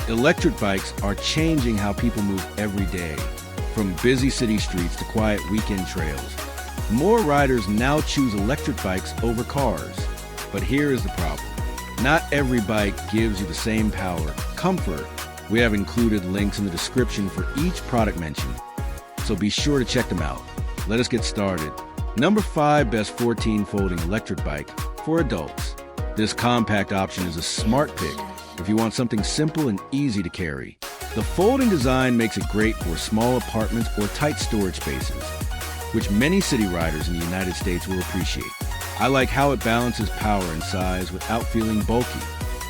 Electric bikes are changing how people move every day, from busy city streets to quiet weekend trails. More riders now choose electric bikes over cars. But here is the problem. Not every bike gives you the same power, comfort. We have included links in the description for each product mentioned, so be sure to check them out. Let us get started. Number 5 best 14 folding electric bike for adults. This compact option is a smart pick if you want something simple and easy to carry. The folding design makes it great for small apartments or tight storage spaces, which many city riders in the United States will appreciate. I like how it balances power and size without feeling bulky.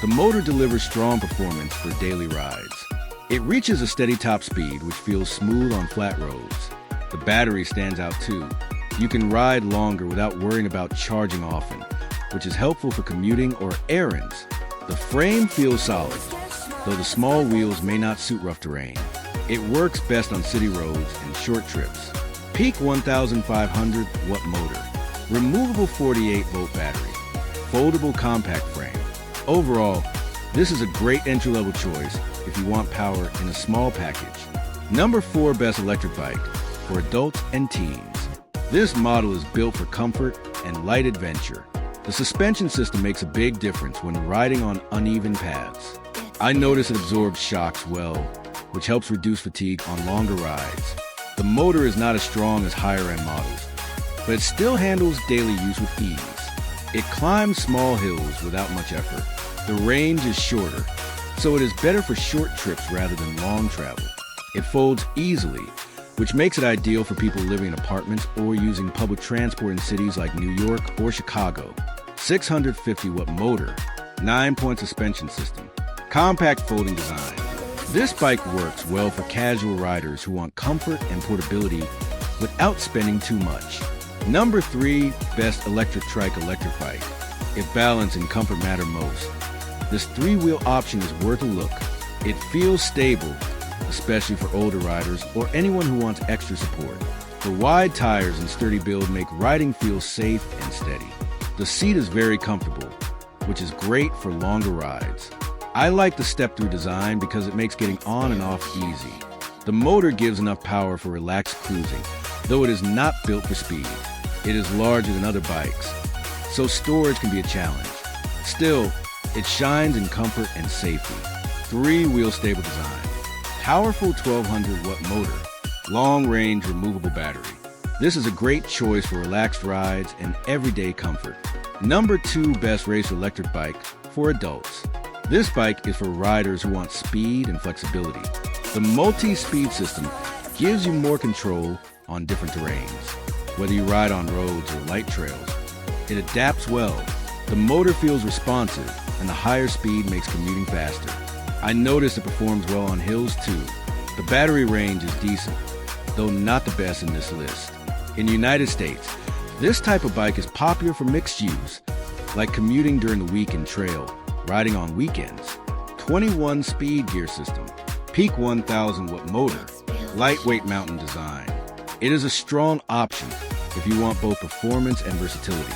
The motor delivers strong performance for daily rides. It reaches a steady top speed, which feels smooth on flat roads. The battery stands out too. You can ride longer without worrying about charging often, which is helpful for commuting or errands. The frame feels solid, though the small wheels may not suit rough terrain. It works best on city roads and short trips. Peak 1,500 watt motor, removable 48-volt battery, foldable compact frame. Overall, this is a great entry-level choice if you want power in a small package. Number 4 best electric bike for adults and teens. This model is built for comfort and light adventure. The suspension system makes a big difference when riding on uneven paths. I notice it absorbs shocks well, which helps reduce fatigue on longer rides. The motor is not as strong as higher-end models, but it still handles daily use with ease. It climbs small hills without much effort. The range is shorter, so it is better for short trips rather than long travel. It folds easily, which makes it ideal for people living in apartments or using public transport in cities like New York or Chicago. 650 watt motor, 9-point suspension system, compact folding design. This bike works well for casual riders who want comfort and portability without spending too much. Number 3 best electric Trike electric bike. If balance and comfort matter most, this 3-wheel option is worth a look. It feels stable, especially for older riders or anyone who wants extra support. The wide tires and sturdy build make riding feel safe and steady. The seat is very comfortable, which is great for longer rides. I like the step-through design because it makes getting on and off easy. The motor gives enough power for relaxed cruising, though it is not built for speed. It is larger than other bikes, so storage can be a challenge. Still, it shines in comfort and safety. 3-wheel stable design. Powerful 1,200 watt motor, long-range removable battery. This is a great choice for relaxed rides and everyday comfort. Number 2 best racer electric bike for adults. This bike is for riders who want speed and flexibility. The multi-speed system gives you more control on different terrains. Whether you ride on roads or light trails, it adapts well. The motor feels responsive, and the higher speed makes commuting faster. I noticed it performs well on hills too. The battery range is decent, though not the best in this list. In the United States, this type of bike is popular for mixed use, like commuting during the week and trail, riding on weekends. 21 speed gear system, peak 1,000 watt motor, lightweight mountain design. It is a strong option if you want both performance and versatility.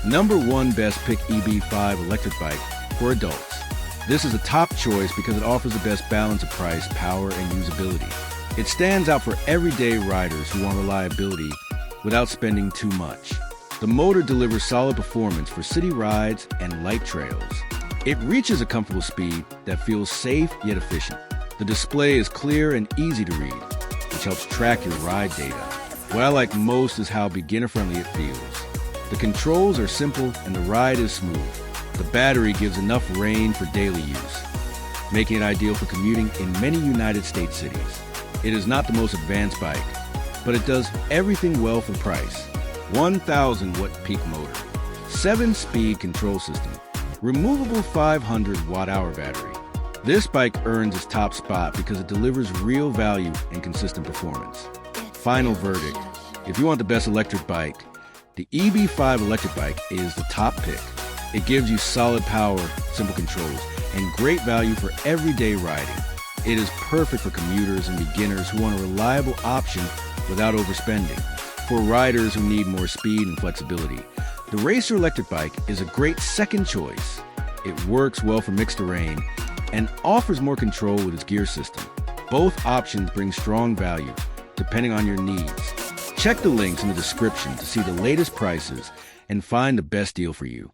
Number 1 best pick EB5 electric bike for adults. This is a top choice because it offers the best balance of price, power, and usability. It stands out for everyday riders who want reliability without spending too much. The motor delivers solid performance for city rides and light trails. It reaches a comfortable speed that feels safe yet efficient. The display is clear and easy to read, which helps track your ride data. What I like most is how beginner-friendly it feels. The controls are simple and the ride is smooth. The battery gives enough range for daily use, making it ideal for commuting in many United States cities. It is not the most advanced bike, but it does everything well for price. 1,000 watt peak motor, 7-speed control system, removable 500 watt-hour battery. This bike earns its top spot because it delivers real value and consistent performance. Final verdict: if you want the best electric bike, the EB5 electric bike is the top pick. It gives you solid power, simple controls, and great value for everyday riding. It is perfect for commuters and beginners who want a reliable option without overspending. For riders who need more speed and flexibility, the Racer electric bike is a great second choice. It works well for mixed terrain and offers more control with its gear system. Both options bring strong value, depending on your needs. Check the links in the description to see the latest prices and find the best deal for you.